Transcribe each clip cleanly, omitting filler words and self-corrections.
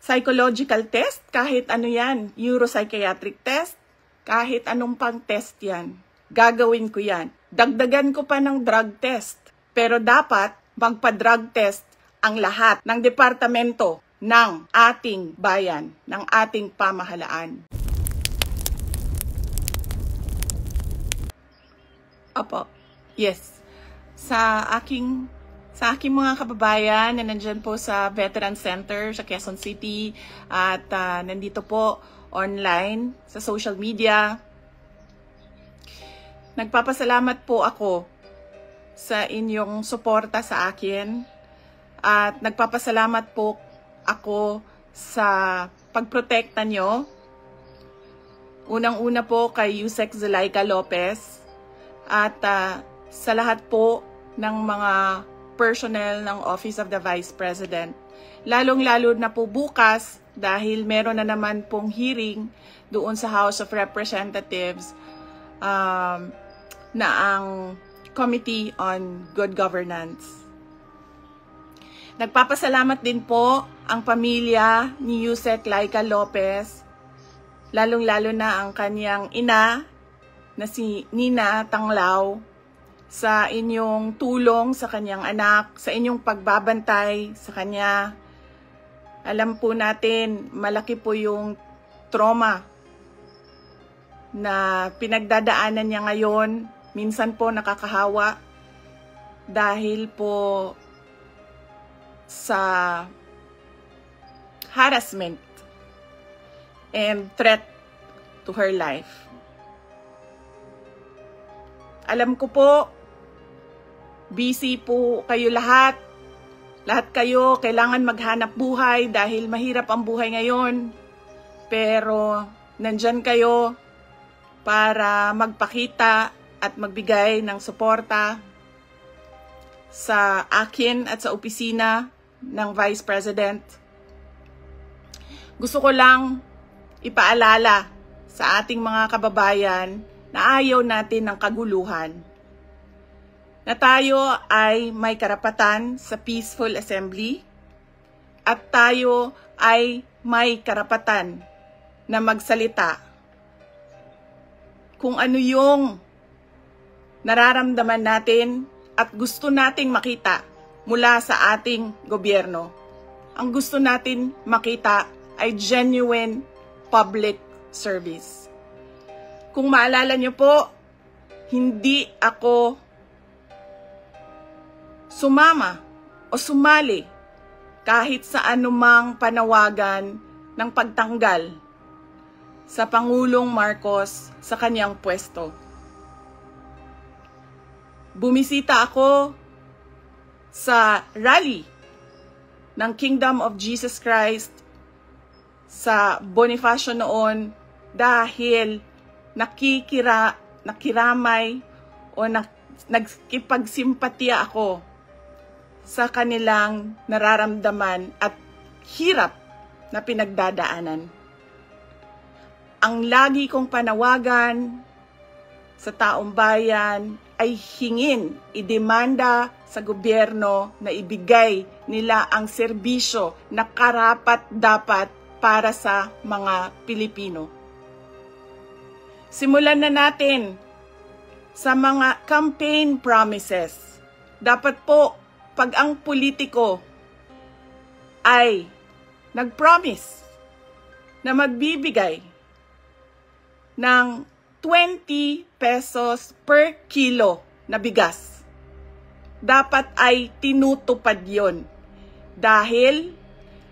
psychological test, kahit ano yan, neuropsychiatric test, kahit anong pang test yan, gagawin ko yan. Dagdagan ko pa ng drug test, pero dapat magpa-drug test ang lahat ng departamento ng ating bayan, ng ating pamahalaan. Opo, yes. Sa aking mga kababayan na nandyan po sa Veteran Center sa Quezon City at nandito po online sa social media, nagpapasalamat po ako sa inyong suporta sa akin at nagpapasalamat po ako sa pagprotekta nyo. Unang-una po kay Yusek Zulaika Lopez at sa lahat po ng mga personnel ng Office of the Vice President. Lalong-lalo na po bukas dahil meron na naman pong hearing doon sa House of Representatives na ang Committee on Good Governance. Nagpapasalamat din po ang pamilya ni Yusek Laika Lopez, lalong-lalo na ang kanyang ina na si Nina Tanglao, sa inyong tulong sa kanyang anak, sa inyong pagbabantay sa kanya. Alam po natin, malaki po yung trauma na pinagdadaanan niya ngayon. Minsan po nakakahawa dahil po sa harassment and threat to her life. Alam ko po, busy po kayo lahat. Lahat kayo kailangan maghanap buhay dahil mahirap ang buhay ngayon. Pero nandyan kayo para magpakita at magbigay ng suporta sa akin at sa opisina ng Vice President. Gusto ko lang ipaalala sa ating mga kababayan na ayaw natin ng kaguluhan, na tayo ay may karapatan sa peaceful assembly at tayo ay may karapatan na magsalita kung ano yung nararamdaman natin at gusto nating makita mula sa ating gobyerno. Ang gusto natin makita ay genuine public service. Kung maalala nyo po, hindi ako sumama o sumali kahit sa anumang panawagan ng pagtanggal sa Pangulong Marcos sa kanyang pwesto. Bumisita ako sa rally ng Kingdom of Jesus Christ sa Bonifacio noon dahil nakiramay o nagkipagsimpatiya ako sa kanilang nararamdaman at hirap na pinagdadaanan. Ang lagi kong panawagan sa taong bayan ay hingin, idemanda sa gobyerno na ibigay nila ang serbisyo na karapat-dapat para sa mga Pilipino. Simulan na natin sa mga campaign promises. Dapat po, pag ang politiko ay nag-promise na magbibigay ng 20 pesos per kilo na bigas, dapat ay tinutupad yon dahil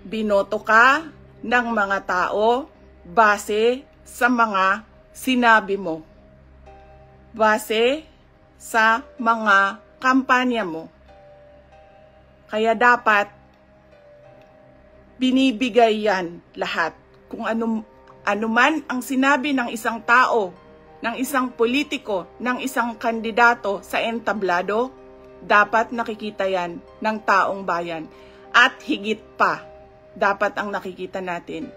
binoto ka ng mga tao base sa mga sinabi mo, base sa mga kampanya mo. Kaya dapat binibigay yan lahat. Kung ano man ang sinabi ng isang tao, ng isang politiko, ng isang kandidato sa entablado, dapat nakikita yan ng taong bayan. At higit pa, dapat ang nakikita natin.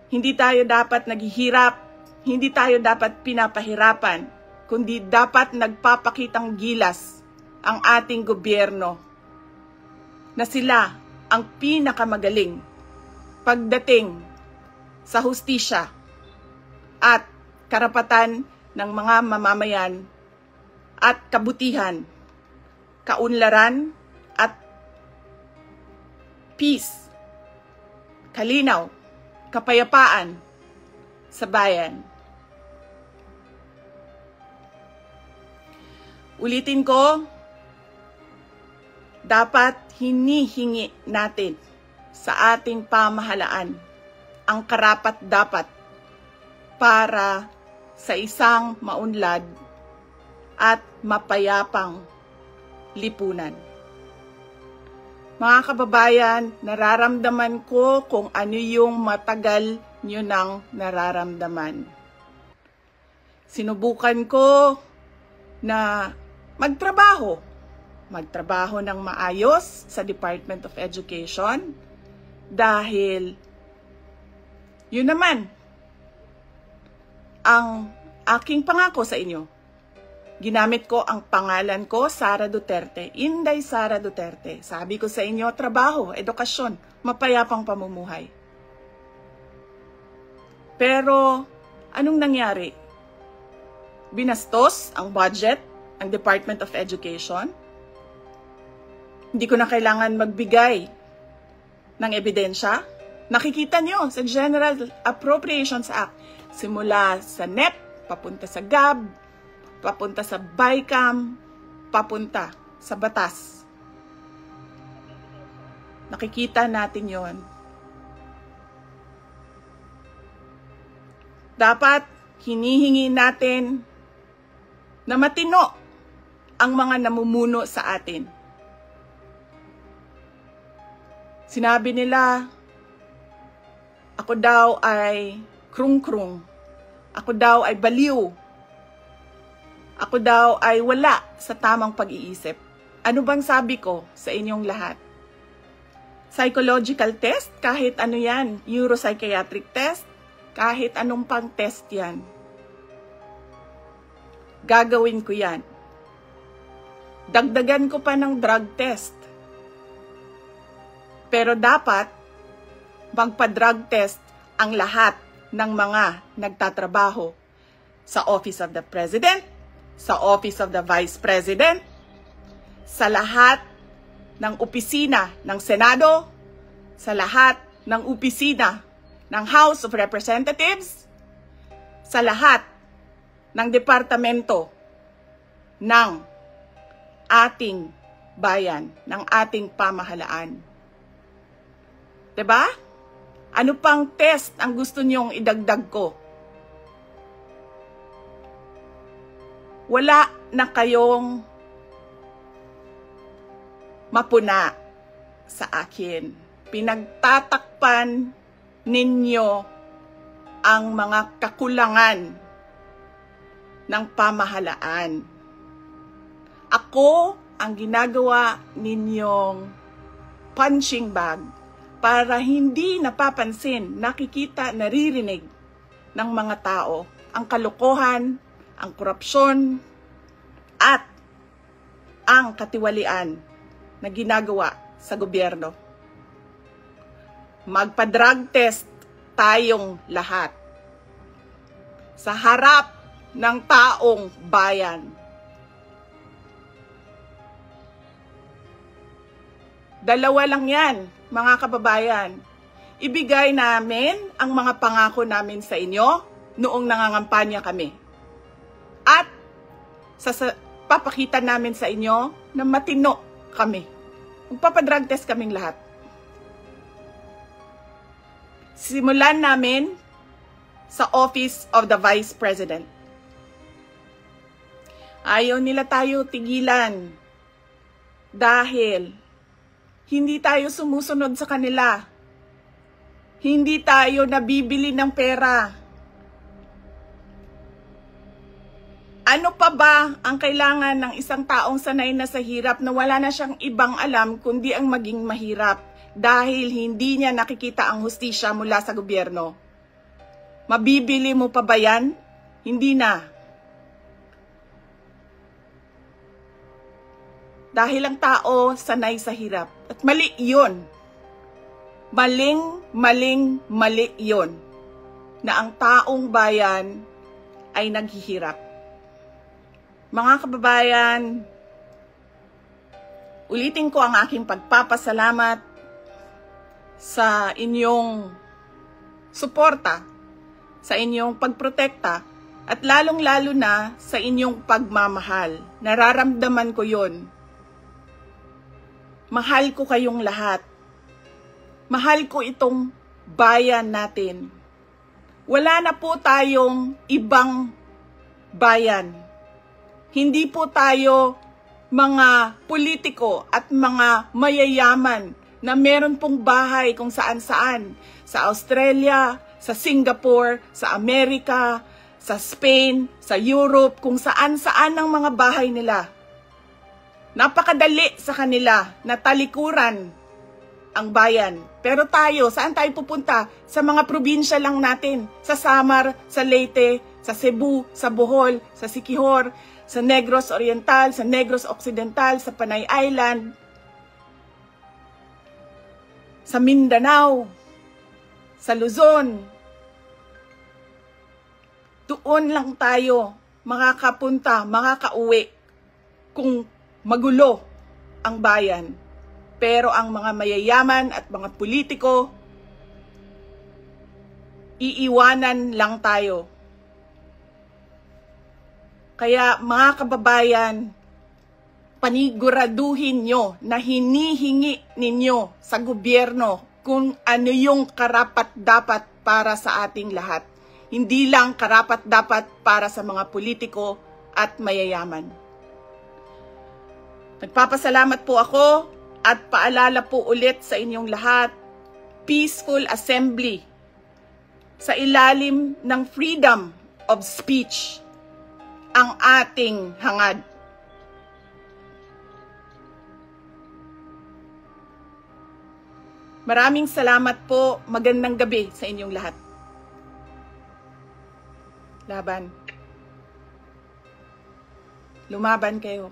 Hindi tayo dapat naghihirap, hindi tayo dapat pinapahirapan, kundi dapat nagpapakitang gilas ang ating gobyerno na sila ang pinakamagaling pagdating sa hustisya at karapatan ng mga mamamayan at kabutihan, kaunlaran at peace, kalinaw, kapayapaan sa bayan. Ulitin ko, dapat hinihingi natin sa ating pamahalaan ang karapat-dapat para sa isang maunlad at mapayapang lipunan. Mga kababayan, nararamdaman ko kung ano yung matagal nyo nang nararamdaman. Sinubukan ko na magtrabaho ng maayos sa Department of Education dahil yun naman ang aking pangako sa inyo. Ginamit ko ang pangalan ko, Sara Duterte, Inday Sara Duterte. Sabi ko sa inyo, trabaho, edukasyon, mapayapang pamumuhay. Pero anong nangyari? Binastos ang budget ang Department of Education. Hindi ko na kailangan magbigay ng ebidensya. Nakikita nyo sa General Appropriations Act, simula sa NEP, papunta sa GAB, papunta sa BICAM, papunta sa batas. Nakikita natin yon. Dapat hinihingi natin na matino ang mga namumuno sa atin. Sinabi nila, ako daw ay krung-krung. Ako daw ay baliw. Ako daw ay wala sa tamang pag-iisip. Ano bang sabi ko sa inyong lahat? Psychological test, kahit ano yan. Neuropsychiatric test, kahit anong pang test yan. Gagawin ko yan. Dagdagan ko pa ng drug test. Pero dapat magpa-drug test ang lahat ng mga nagtatrabaho sa Office of the President, sa Office of the Vice President, sa lahat ng opisina ng Senado, sa lahat ng opisina ng House of Representatives, sa lahat ng departamento ng ating bayan, ng ating pamahalaan. 'Di ba? Ano pang test ang gusto niyong idagdag ko? Wala na kayong mapuna sa akin. Pinagtatakpan ninyo ang mga kakulangan ng pamahalaan. Ako ang ginagawa ninyong punching bag para hindi napapansin, nakikita, naririnig ng mga tao ang kalokohan, ang korupsyon, at ang katiwalian na ginagawa sa gobyerno. Magpa-drug test tayong lahat sa harap ng taong bayan. Dalawa lang yan, mga kababayan. Ibigay namin ang mga pangako namin sa inyo noong nangangampanya kami. At papakita namin sa inyo na matino kami. Magpapadrug test kaming lahat. Simulan namin sa Office of the Vice President. Ayaw nila tayo tigilan dahil hindi tayo sumusunod sa kanila. Hindi tayo nabibili ng pera. Ano pa ba ang kailangan ng isang taong sanay na sa hirap na wala na siyang ibang alam kundi ang maging mahirap dahil hindi niya nakikita ang hustisya mula sa gobyerno? Mabibili mo pa ba yan? Hindi na. Dahil ang tao sanay sa hirap. At mali yun. Mali yon na ang taong bayan ay naghihirap. Mga kababayan, ulitin ko ang aking pagpapasalamat sa inyong suporta, sa inyong pagprotekta, at lalong-lalo na sa inyong pagmamahal. Nararamdaman ko yon. Mahal ko kayong lahat. Mahal ko itong bayan natin. Wala na po tayong ibang bayan. Hindi po tayo mga politiko at mga mayayaman na meron pong bahay kung saan-saan. Sa Australia, sa Singapore, sa Amerika, sa Spain, sa Europe, kung saan-saan ang mga bahay nila. Napakadali sa kanila na talikuran ang bayan. Pero tayo, saan tayo pupunta? Sa mga probinsya lang natin. Sa Samar, sa Leyte, sa Cebu, sa Bohol, sa Siquijor, sa Negros Oriental, sa Negros Occidental, sa Panay Island, sa Mindanao, sa Luzon. Doon lang tayo makakapunta, makakauwi kung magulo ang bayan. Pero ang mga mayayaman at mga politiko, iiwanan lang tayo. Kaya mga kababayan, paniguraduhin nyo na hinihingi ninyo sa gobyerno kung ano yung karapat-dapat para sa ating lahat. Hindi lang karapat-dapat para sa mga politiko at mayayaman. Nagpapasalamat po ako at paalala po ulit sa inyong lahat, peaceful assembly sa ilalim ng freedom of speech ang ating hangad. Maraming salamat po. Magandang gabi sa inyong lahat. Laban. Lumaban kayo.